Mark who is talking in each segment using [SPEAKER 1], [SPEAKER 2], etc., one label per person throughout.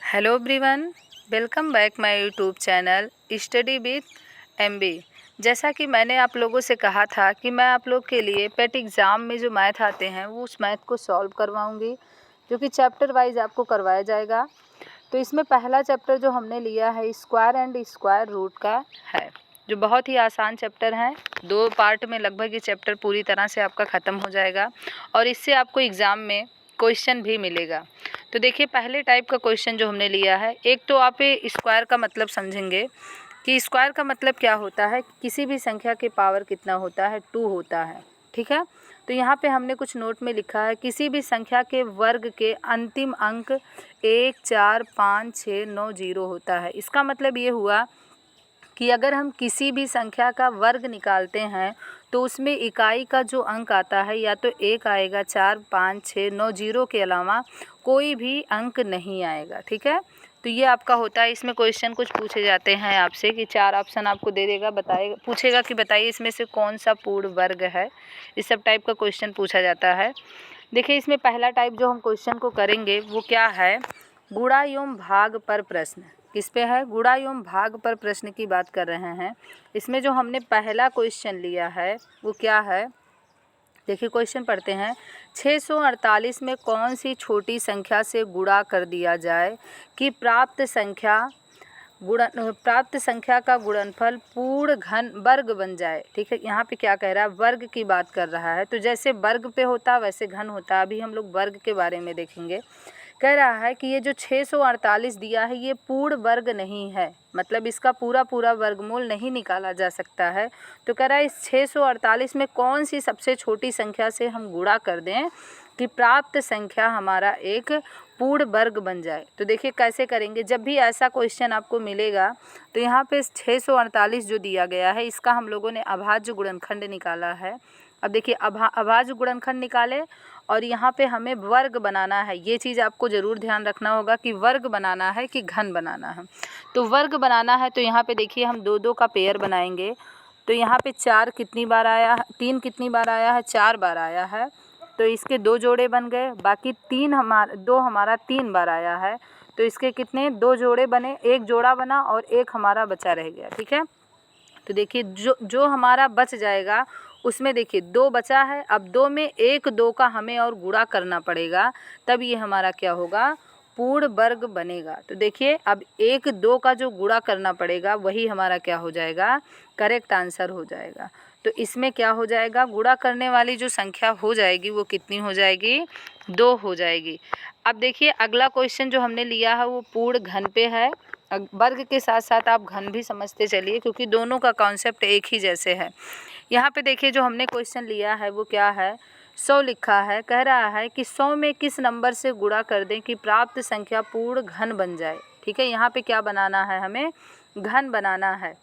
[SPEAKER 1] Hello everyone, welcome back my YouTube channel study with MB. जैसा कि मैंने आप लोगों से कहा था कि मैं आप लोग के लिए पेट एग्ज़ाम में जो मैथ आते हैं वो उस मैथ को सॉल्व करवाऊंगी, जो कि चैप्टर वाइज आपको करवाया जाएगा। तो इसमें पहला चैप्टर जो हमने लिया है स्क्वायर एंड स्क्वायर रूट का है, जो बहुत ही आसान चैप्टर है। 2 पार्ट में लगभग ये चैप्टर पूरी तरह से आपका ख़त्म हो जाएगा और इससे आपको एग्ज़ाम में क्वेश्चन भी मिलेगा। तो देखिए, पहले टाइप का क्वेश्चन जो हमने लिया है, एक तो आप स्क्वायर का मतलब समझेंगे कि स्क्वायर का मतलब क्या होता है। किसी भी संख्या के पावर कितना होता है, 2 होता है। ठीक है, तो यहाँ पे हमने कुछ नोट में लिखा है, किसी भी संख्या के वर्ग के अंतिम अंक 1, 4, 5, 6, 9, 0 होता है। इसका मतलब ये हुआ कि अगर हम किसी भी संख्या का वर्ग निकालते हैं तो उसमें इकाई का जो अंक आता है या तो 1 आएगा, 4, 5, 6, 9, 0 के अलावा कोई भी अंक नहीं आएगा। ठीक है, तो ये आपका होता है। इसमें क्वेश्चन कुछ पूछे जाते हैं आपसे कि 4 ऑप्शन आपको दे देगा, बताएगा, पूछेगा कि बताइए इसमें से कौन सा पूर्ण वर्ग है। इस सब टाइप का क्वेश्चन पूछा जाता है। देखिए, इसमें पहला टाइप जो हम क्वेश्चन को करेंगे वो क्या है, गुणा एवं भाग पर प्रश्न। किस पे है? गुणा एवं भाग पर प्रश्न की बात कर रहे हैं। इसमें जो हमने पहला क्वेश्चन लिया है वो क्या है, देखिए क्वेश्चन पढ़ते हैं। 648 में कौन सी छोटी संख्या से गुणा कर दिया जाए कि प्राप्त संख्या का गुणनफल पूर्ण घन वर्ग बन जाए। ठीक है, यहाँ पे क्या कह रहा है, वर्ग की बात कर रहा है। तो जैसे वर्ग पे होता वैसे घन होता। अभी हम लोग वर्ग के बारे में देखेंगे। कह रहा है कि ये जो 648 दिया है ये पूर्ण वर्ग नहीं है, मतलब इसका पूरा वर्गमूल नहीं निकाला जा सकता है। तो कह रहा है इस 648 में कौन सी सबसे छोटी संख्या से हम गुणा कर दें कि प्राप्त संख्या हमारा एक पूर्ण वर्ग बन जाए। तो देखिए कैसे करेंगे। जब भी ऐसा क्वेश्चन आपको मिलेगा तो यहाँ पे 648 जो दिया गया है इसका हम लोगों ने अभाज्य गुणनखंड निकाला है। अब देखिए अभाज्य गुणनखंड निकाले और यहाँ पे हमें वर्ग बनाना है। ये चीज़ आपको ज़रूर ध्यान रखना होगा कि वर्ग बनाना है कि घन बनाना है। तो वर्ग बनाना है तो यहाँ पे देखिए हम 2-2 का पेयर बनाएंगे। तो यहाँ पे 4 कितनी बार आया है, 3 कितनी बार आया है, 4 बार आया है। तो इसके 2 जोड़े बन गए, बाकी 2 हमारा 3 बार आया है। तो इसके कितने 2 जोड़े बने, 1 जोड़ा बना और 1 हमारा बचा रह गया। ठीक है, तो देखिए जो हमारा बच जाएगा उसमें देखिए 2 बचा है। अब 2 में 1 2 का हमें और गुणा करना पड़ेगा, तब ये हमारा क्या होगा, पूर्ण वर्ग बनेगा। तो देखिए अब 1 2 का जो गुणा करना पड़ेगा वही हमारा क्या हो जाएगा, करेक्ट आंसर हो जाएगा। तो इसमें क्या हो जाएगा, गुणा करने वाली जो संख्या हो जाएगी वो कितनी हो जाएगी, 2 हो जाएगी। अब देखिए अगला क्वेश्चन जो हमने लिया है वो पूर्ण घन पे है। वर्ग के साथ साथ आप घन भी समझते चलिए क्योंकि दोनों का कॉन्सेप्ट एक ही जैसे है। यहाँ पे देखिए जो हमने क्वेश्चन लिया है वो क्या है, 100 लिखा है। कह रहा है कि 100 में किस नंबर से गुणा कर दें कि प्राप्त संख्या पूर्ण घन बन जाए। ठीक है, यहाँ पे क्या बनाना है, हमें घन बनाना है।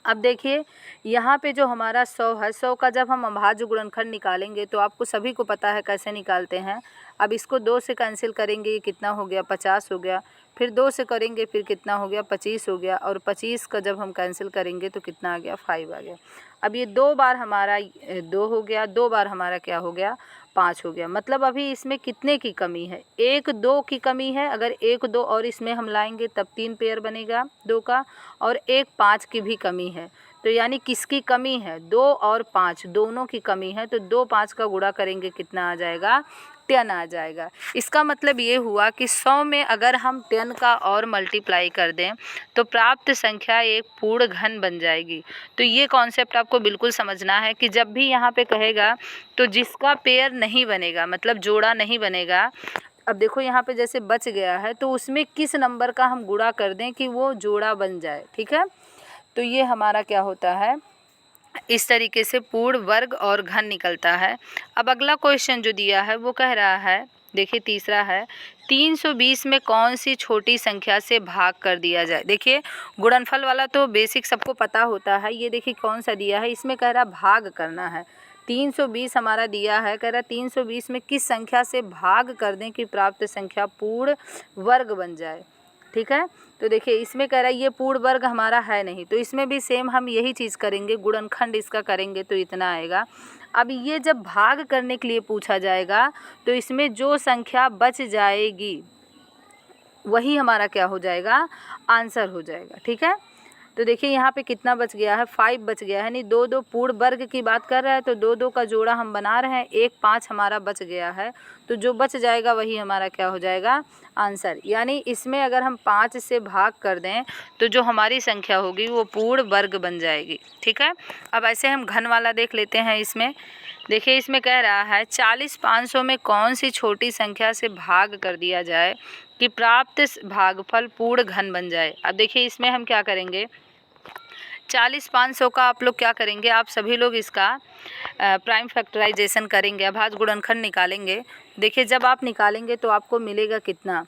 [SPEAKER 1] अब देखिए यहाँ पे जो हमारा 100 है, 100 का जब हम अभाज्य गुणनखंड निकालेंगे तो आपको सभी को पता है कैसे निकालते हैं। अब इसको 2 से कैंसिल करेंगे, ये कितना हो गया, 50 हो गया। फिर 2 से करेंगे, फिर कितना हो गया, 25 हो गया। और 25 का जब हम कैंसिल करेंगे तो कितना आ गया, 5 आ गया। अब ये 2 बार हमारा 2 हो गया, 2 बार हमारा क्या हो गया, 5 हो गया। मतलब अभी इसमें कितने की कमी है, 1 2 की कमी है। अगर 1 2 और इसमें हम लाएंगे तब 3 पेयर बनेगा 2 का, और 1 5 की भी कमी है। तो यानी किसकी कमी है, 2 और 5 दोनों की कमी है। तो 2 5 का गुणा करेंगे कितना आ जाएगा, 10 आ जाएगा। इसका मतलब ये हुआ कि 100 में अगर हम 10 का और मल्टीप्लाई कर दें तो प्राप्त संख्या एक पूर्ण घन बन जाएगी। तो ये कॉन्सेप्ट आपको बिल्कुल समझना है कि जब भी यहाँ पे कहेगा तो जिसका पेयर नहीं बनेगा, मतलब जोड़ा नहीं बनेगा। अब देखो यहाँ पे जैसे बच गया है तो उसमें किस नंबर का हम गुणा कर दें कि वो जोड़ा बन जाए। ठीक है, तो ये हमारा क्या होता है, इस तरीके से पूर्ण वर्ग और घन निकलता है। अब अगला क्वेश्चन जो दिया है वो कह रहा है, देखिए तीसरा है, 320 में कौन सी छोटी संख्या से भाग कर दिया जाए। देखिए गुणनफल वाला तो बेसिक सबको पता होता है। ये देखिए कौन सा दिया है, इसमें कह रहा भाग करना है। 320 हमारा दिया है, कह रहा 320 में किस संख्या से भाग कर दें कि प्राप्त संख्या पूर्ण वर्ग बन जाए। ठीक है, तो देखिए इसमें कह रहा है ये पूर्ण वर्ग हमारा है नहीं, तो इसमें भी सेम हम यही चीज़ करेंगे, गुणनखंड इसका करेंगे तो इतना आएगा। अब ये जब भाग करने के लिए पूछा जाएगा तो इसमें जो संख्या बच जाएगी वही हमारा क्या हो जाएगा, आंसर हो जाएगा। ठीक है, तो देखिए यहाँ पे कितना बच गया है, 5 बच गया है, नहीं 2 2 पूर्ण वर्ग की बात कर रहा है तो 2 2 का जोड़ा हम बना रहे हैं, 1 5 हमारा बच गया है, तो जो बच जाएगा वही हमारा क्या हो जाएगा, आंसर। यानी इसमें अगर हम 5 से भाग कर दें तो जो हमारी संख्या होगी वो पूर्ण वर्ग बन जाएगी। ठीक है, अब ऐसे हम घन वाला देख लेते हैं। इसमें देखिए, इसमें कह रहा है 40 500 में कौन सी छोटी संख्या से भाग कर दिया जाए कि प्राप्त भागफल पूर्ण घन बन जाए। अब देखिए इसमें हम क्या करेंगे, 40 500 का आप लोग क्या करेंगे, आप सभी लोग इसका प्राइम फैक्टराइजेशन करेंगे, अभाज्य गुणनखंड निकालेंगे। देखिए जब आप निकालेंगे तो आपको मिलेगा कितना,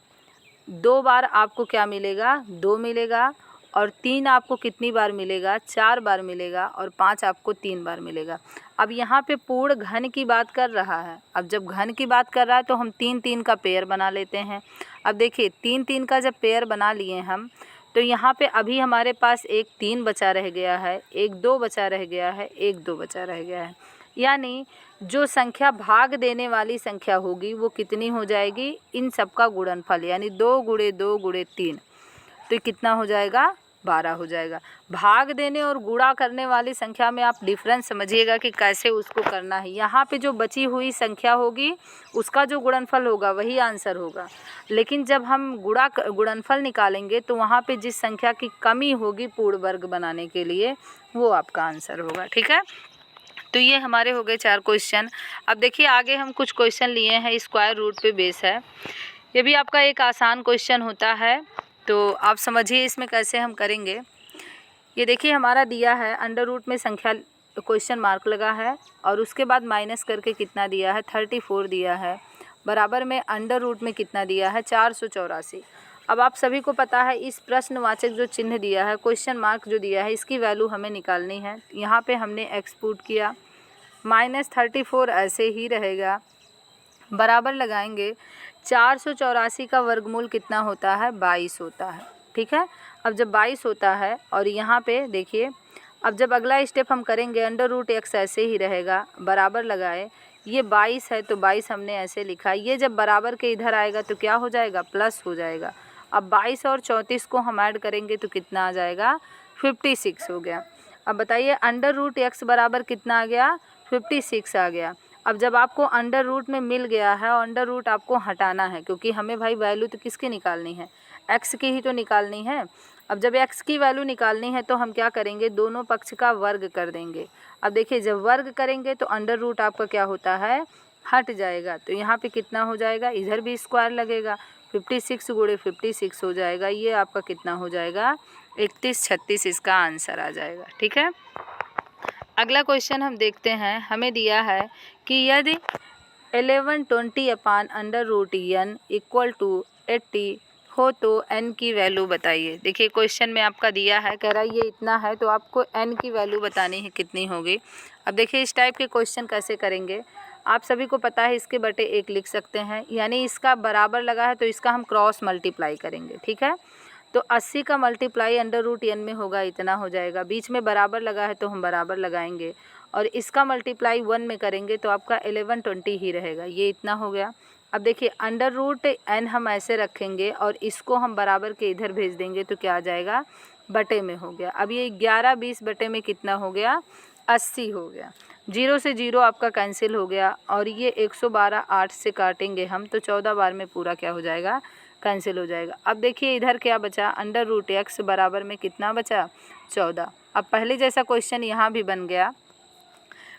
[SPEAKER 1] 2 बार आपको क्या मिलेगा, 2 मिलेगा, और 3 आपको कितनी बार मिलेगा, 4 बार मिलेगा, और 5 आपको 3 बार मिलेगा। अब यहाँ पे पूर्ण घन की बात कर रहा है। अब जब घन की बात कर रहा है तो हम 3 3 का पेयर बना लेते हैं। अब देखिए 3 3 का जब पेयर बना लिए हम, तो यहाँ पे अभी हमारे पास एक 3 बचा रह गया है, एक 2 बचा रह गया है, एक 2 बचा रह गया है। यानी जो संख्या भाग देने वाली संख्या होगी वो कितनी हो जाएगी, इन सब का गुणनफल, यानी 2 गुणे 2 गुणे 3, तो ये कितना हो जाएगा, 12 हो जाएगा। भाग देने और गुणा करने वाली संख्या में आप डिफरेंस समझिएगा कि कैसे उसको करना है। यहाँ पे जो बची हुई संख्या होगी उसका जो गुणनफल होगा वही आंसर होगा, लेकिन जब हम गुणनफल निकालेंगे तो वहाँ पे जिस संख्या की कमी होगी पूर्ण वर्ग बनाने के लिए वो आपका आंसर होगा। ठीक है, तो ये हमारे हो गए 4 क्वेश्चन। अब देखिए आगे हम कुछ क्वेश्चन लिए हैं, स्क्वायर रूट पे बेस है। ये भी आपका एक आसान क्वेश्चन होता है, तो आप समझिए इसमें कैसे हम करेंगे। ये देखिए हमारा दिया है अंडर रूट में संख्या क्वेश्चन मार्क लगा है, और उसके बाद माइनस करके कितना दिया है, 34 दिया है, बराबर में अंडर रूट में कितना दिया है, 484। अब आप सभी को पता है इस प्रश्नवाचक जो चिन्ह दिया है, क्वेश्चन मार्क जो दिया है, इसकी वैल्यू हमें निकालनी है। यहाँ पे हमने एक्सपुट किया, -34 ऐसे ही रहेगा, बराबर लगाएंगे 484 का वर्गमूल कितना होता है, 22 होता है। ठीक है, अब जब 22 होता है और यहाँ पे देखिए, अब जब अगला स्टेप हम करेंगे अंडर रूट x ऐसे ही रहेगा, बराबर लगाए, ये 22 है तो 22 हमने ऐसे लिखा, ये जब बराबर के इधर आएगा तो क्या हो जाएगा, प्लस हो जाएगा। अब 22 और 34 को हम ऐड करेंगे तो कितना आ जाएगा, 56 हो गया। अब बताइए अंडर रूट x बराबर कितना आ गया, 56 आ गया। अब जब आपको अंडर रूट में मिल गया है और अंडर रूट आपको हटाना है, क्योंकि हमें भाई वैल्यू तो किसकी निकालनी है, x की ही तो निकालनी है। अब जब x की वैल्यू निकालनी है तो हम क्या करेंगे, दोनों पक्ष का वर्ग कर देंगे। अब देखिए जब वर्ग करेंगे तो अंडर रूट आपका क्या होता है, हट जाएगा, तो यहाँ पे कितना हो जाएगा, इधर भी स्क्वायर लगेगा, 56 गुणे 56 हो जाएगा, ये आपका कितना हो जाएगा, 31 36 इसका आंसर आ जाएगा। ठीक है, अगला क्वेश्चन हम देखते हैं। हमें दिया है कि यदि 1120 upon under root n equal to 80 हो तो n की वैल्यू बताइए। देखिए क्वेश्चन में आपका दिया है, कह रहा है ये इतना है तो आपको n की वैल्यू बतानी है कितनी होगी। अब देखिए इस टाइप के क्वेश्चन कैसे करेंगे, आप सभी को पता है इसके बटे 1 लिख सकते हैं, यानी इसका बराबर लगा है तो इसका हम क्रॉस मल्टीप्लाई करेंगे। ठीक है, तो 80 का मल्टीप्लाई अंडर रूट n में होगा, इतना हो जाएगा, बीच में बराबर लगा है तो हम बराबर लगाएंगे, और इसका मल्टीप्लाई 1 में करेंगे तो आपका 1120 ही रहेगा, ये इतना हो गया। अब देखिए अंडर रूट n हम ऐसे रखेंगे और इसको हम बराबर के इधर भेज देंगे तो क्या आ जाएगा, बटे में हो गया। अब ये 11 20 बटे में कितना हो गया, 80 हो गया। 0 से 0 आपका कैंसिल हो गया, और ये 112 8 से काटेंगे हम तो 14 बार में पूरा क्या हो जाएगा, कैंसिल हो जाएगा। अब देखिए इधर क्या बचा, अंडर रूट x बराबर में कितना बचा, 14। अब पहले जैसा क्वेश्चन यहाँ भी बन गया,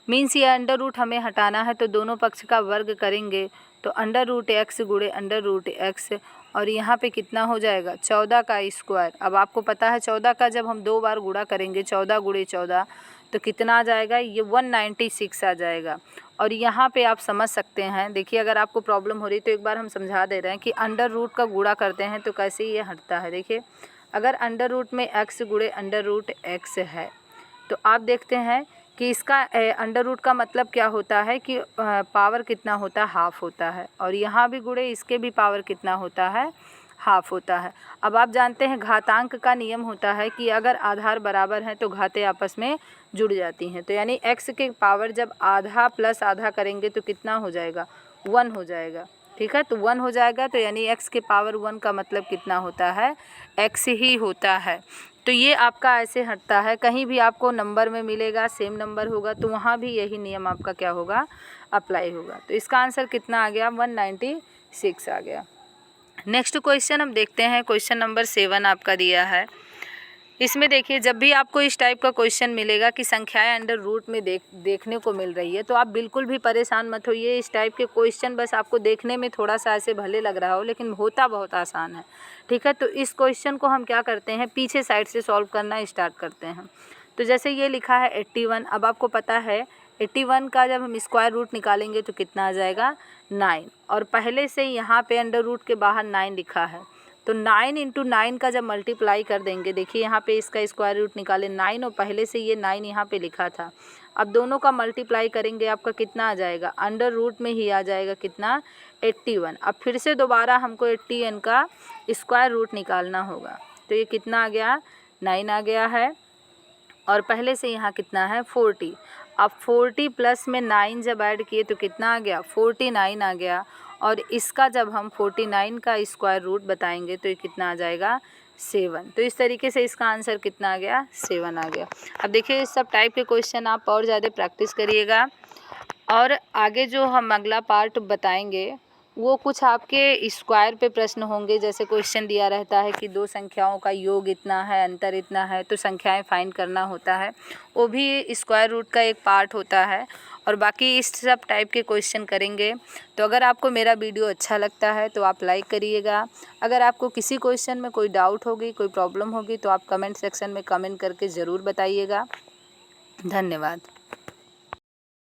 [SPEAKER 1] मीन्स ये अंडर रूट हमें हटाना है तो दोनों पक्ष का वर्ग करेंगे, तो अंडर रूट x गुणे अंडर रूट x, और यहाँ पे कितना हो जाएगा, 14 का स्क्वायर। अब आपको पता है 14 का जब हम 2 बार गुणा करेंगे, 14 गुणे 14 तो कितना आ जाएगा, ये 196 आ जाएगा। और यहाँ पे आप समझ सकते हैं, देखिए अगर आपको प्रॉब्लम हो रही तो एक बार हम समझा दे रहे हैं कि अंडर रूट का गुणा करते हैं तो कैसे ये हटता है। देखिए अगर अंडर रूट में x गुणे अंडर रूट x है तो आप देखते हैं कि इसका अंडर रूट का मतलब क्या होता है कि पावर कितना होता है, हाफ होता है, और यहाँ भी गुणे इसके भी पावर कितना होता है, हाफ होता है। अब आप जानते हैं घातांक का नियम होता है कि अगर आधार बराबर हैं तो घातें आपस में जुड़ जाती हैं, तो यानी x के पावर जब आधा प्लस आधा करेंगे तो कितना हो जाएगा, 1 हो जाएगा। ठीक है। तो 1 हो जाएगा, तो यानी x के पावर 1 का मतलब कितना होता है, x ही होता है। तो ये आपका ऐसे हटता है, कहीं भी आपको नंबर में मिलेगा सेम नंबर होगा तो वहाँ भी यही नियम आपका क्या होगा, अप्लाई होगा। तो इसका आंसर कितना आ गया, 196 आ गया। नेक्स्ट क्वेश्चन हम देखते हैं, क्वेश्चन नंबर 7 आपका दिया है। इसमें देखिए, जब भी आपको इस टाइप का क्वेश्चन मिलेगा कि संख्याएं अंडर रूट में देखने को मिल रही है, तो आप बिल्कुल भी परेशान मत होइए। इस टाइप के क्वेश्चन बस आपको देखने में थोड़ा सा ऐसे भले लग रहा हो, लेकिन होता बहुत आसान है, ठीक है। तो इस क्वेश्चन को हम क्या करते हैं, पीछे साइड से सॉल्व करना स्टार्ट करते हैं। तो जैसे ये लिखा है 81, अब आपको पता है 81 का जब हम स्क्वायर रूट निकालेंगे तो कितना आ जाएगा, 9, और पहले से यहाँ पे अंडर रूट के बाहर 9 लिखा है, तो 9 × 9 का जब मल्टीप्लाई कर देंगे, देखिए यहाँ पे इसका स्क्वायर रूट निकाले 9 और पहले से ये 9 यहाँ पे लिखा था, अब दोनों का मल्टीप्लाई करेंगे आपका कितना आ जाएगा, अंडर रूट में ही आ जाएगा कितना, 81। अब फिर से दोबारा हमको 80n का स्क्वायर रूट निकालना होगा, तो ये कितना आ गया, 9 आ गया है, और पहले से यहाँ कितना है, 40। अब 40 प्लस में 9 जब ऐड किए तो कितना आ गया, 49 आ गया, और इसका जब हम 49 का स्क्वायर रूट बताएंगे तो ये कितना आ जाएगा, 7। तो इस तरीके से इसका आंसर कितना आ गया, 7 आ गया। अब देखिए, इस सब टाइप के क्वेश्चन आप और ज़्यादा प्रैक्टिस करिएगा, और आगे जो हम अगला पार्ट बताएंगे वो कुछ आपके स्क्वायर पे प्रश्न होंगे। जैसे क्वेश्चन दिया रहता है कि दो संख्याओं का योग इतना है, अंतर इतना है, तो संख्याएं फाइंड करना होता है, वो भी स्क्वायर रूट का एक पार्ट होता है। और बाकी इस सब टाइप के क्वेश्चन करेंगे। तो अगर आपको मेरा वीडियो अच्छा लगता है तो आप लाइक करिएगा। अगर आपको किसी क्वेश्चन में कोई डाउट होगी, कोई प्रॉब्लम होगी, तो आप कमेंट सेक्शन में कमेंट करके ज़रूर बताइएगा। धन्यवाद।